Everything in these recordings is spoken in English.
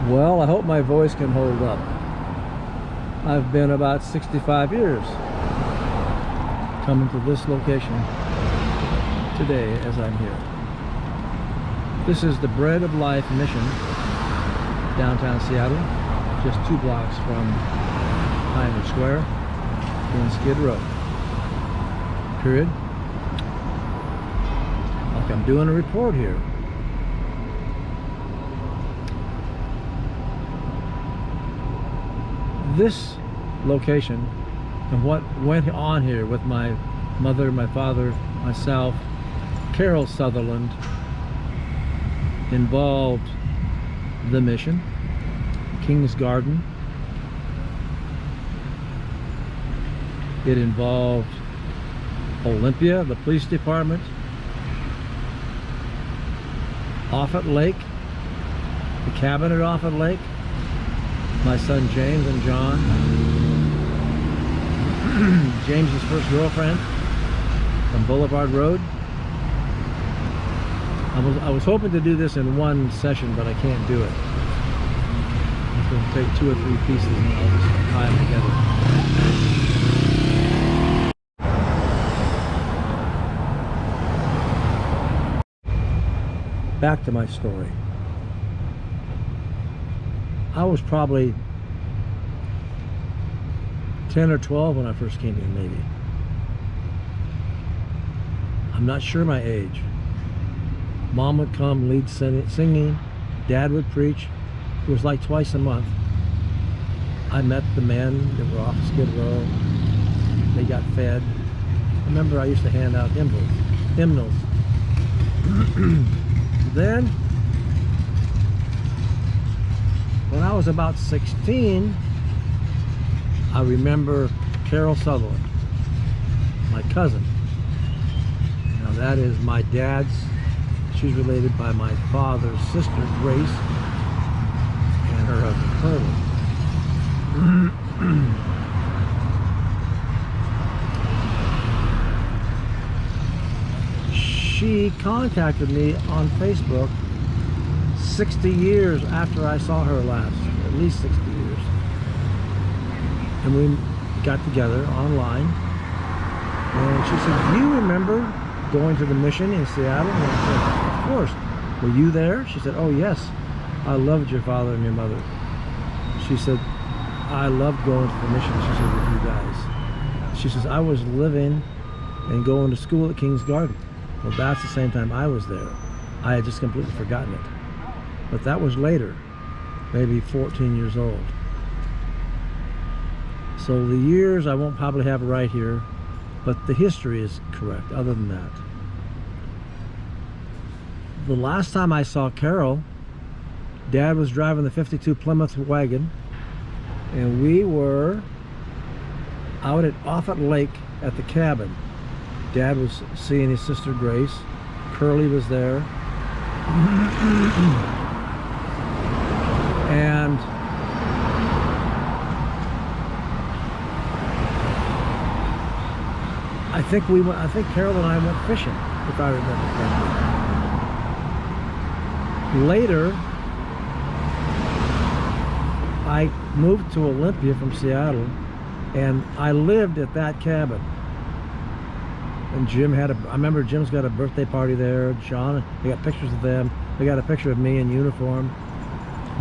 Well, I hope my voice can hold up. I've been about 65 years coming to this location today as I'm here. This is the Bread of Life Mission, downtown Seattle, just 2 blocks from Pioneer Square in Skid Row. Period. Like I'm doing a report here. This location and what went on here with my mother, my father, myself, Carol Sutherland, involved the mission, King's Garden. It involved Olympia, the police department, Offutt Lake, the cabin at Offutt Lake, my son James and John, James's first girlfriend from Boulevard Road. I was hoping to do this in one session, but I can't do it. It's going to take 2 or 3 pieces and I'll just tie them together. Back to my story. I was probably 10 or 12 when I first came here, maybe. I'm not sure my age. Mom would come, lead singing. Dad would preach. It was like twice a month. I met the men that were off Skid Row. They got fed. I remember I used to hand out hymnals. Then, when I was about 16, I remember Carol Sutherland, my cousin. Now that is my dad's, she's related by my father's sister, Grace, and her husband, Curly. She contacted me on Facebook 60 years after I saw her last, at least 60 years. And we got together online. And she said, "Do you remember going to the mission in Seattle?" And I said, "Of course." "Were you there?" She said, "Oh yes, I loved your father and your mother." She said, "I loved going to the mission," she said, "with you guys." She says, "I was living and going to school at King's Garden." Well, that's the same time I was there. I had just completely forgotten it. But that was later, maybe 14 years old. So the years I won't probably have right here, but the history is correct other than that. The last time I saw Carol, Dad was driving the 52 Plymouth wagon, and we were out at Offutt Lake at the cabin. Dad was seeing his sister Grace. Curly was there. And I think Carol and I went fishing, if I remember correctly. Later, I moved to Olympia from Seattle, and I lived at that cabin. And I remember Jim's got a birthday party there. John, they got pictures of them. They got a picture of me in uniform,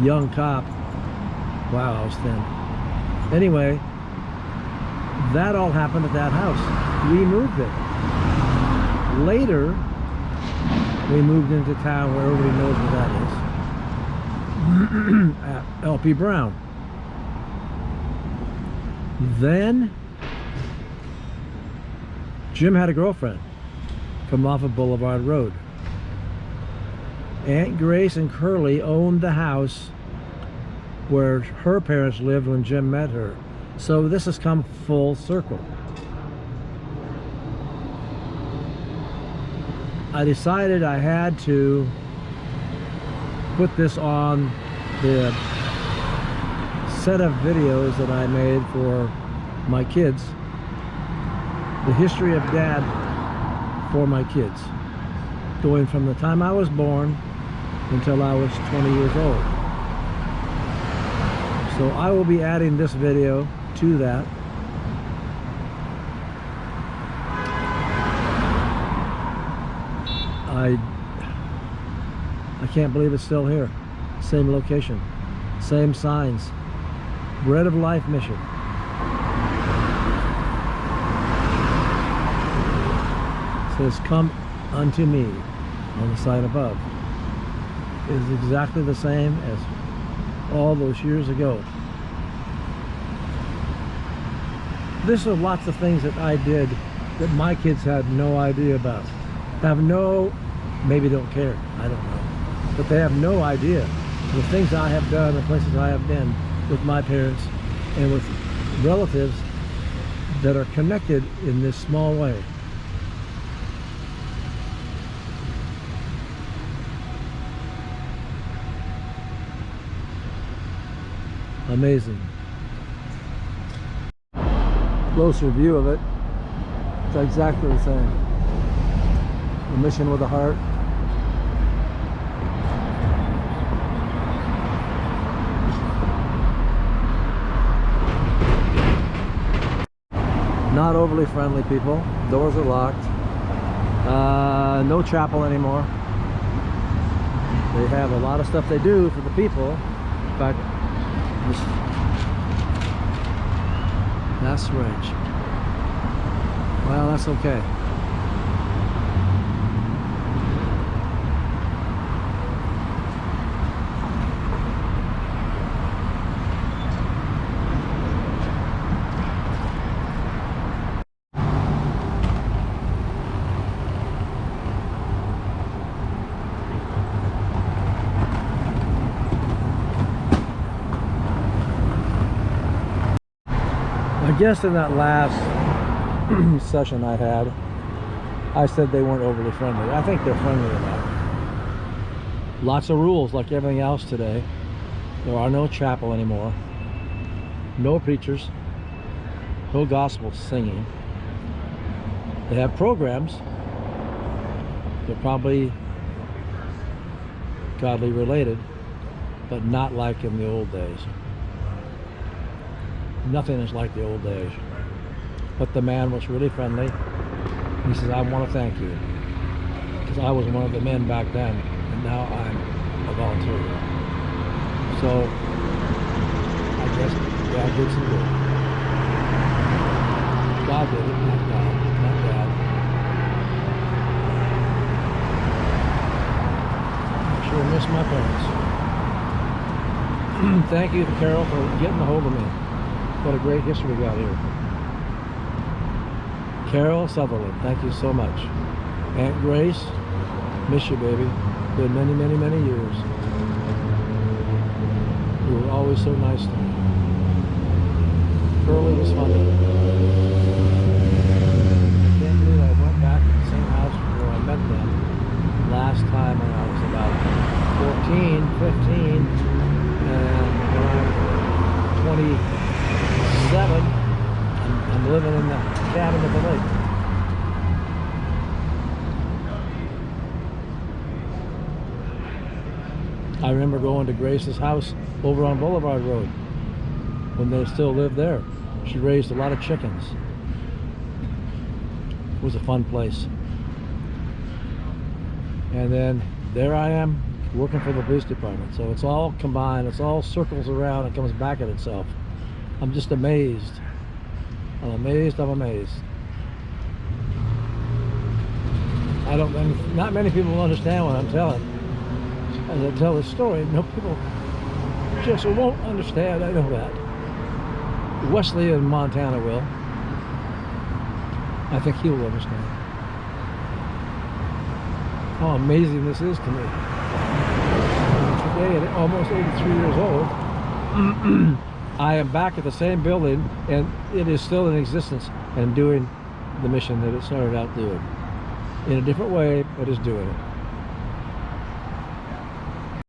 young cop. Wow, I was thin. Anyway, that all happened at that house. We moved there. Later, we moved into town where everybody knows where that is. At LP Brown. Then, Jim had a girlfriend from off of Boulevard Road. Aunt Grace and Curly owned the house where her parents lived when Jim met her. So this has come full circle. I decided I had to put this on the set of videos that I made for my kids. The history of Dad for my kids, going from the time I was born until I was 20 years old. So I will be adding this video to that. I can't believe it's still here. Same location, same signs. Bread of Life Mission. It says, "Come unto me," on the sign above. It is exactly the same as all those years ago. This are lots of things that I did that my kids had no idea about. Maybe don't care, I don't know. But they have no idea the things I have done, the places I have been with my parents and with relatives that are connected in this small way. Amazing. Closer view of it. It's exactly the same. The Mission with a Heart. Not overly friendly people. Doors are locked. No chapel anymore. They have a lot of stuff they do for the people. In fact, that's ranch. Well, that's okay. I guess in that last session I had, I said they weren't overly friendly. I think they're friendly enough. Lots of rules like everything else today. There are no chapel anymore. No preachers. No gospel singing. They have programs. They're probably godly related, but not like in the old days. Nothing is like the old days. But the man was really friendly. He says, "I want to thank you, because I was one of the men back then, and now I'm a volunteer." So I guess God did some good. God did it, not God, not Dad. I sure miss my parents. Thank you, Carol, for getting a hold of me. What a great history we got here. Carol Sutherland, thank you so much. Aunt Grace, miss you, baby. Been many, many, many years. You were always so nice to me. Curly was funny. I can't believe I went back to the same house where I met them last time when I was about 14, 15, and when I'm 27, I'm living in the cabin at the lake. I remember going to Grace's house over on Boulevard Road when they still lived there. She raised a lot of chickens. It was a fun place. And then there I am working for the police department. So it's all combined, it's all circles around, it comes back at itself. I'm just amazed. I'm amazed, I'm amazed. Not many people will understand what I'm telling. As I tell this story, no people just won't understand, I know that. Wesley in Montana will. I think he will understand. How amazing this is to me. Today, at almost 83 years old, I am back at the same building, and it is still in existence and doing the mission that it started out doing. In a different way, but is doing it.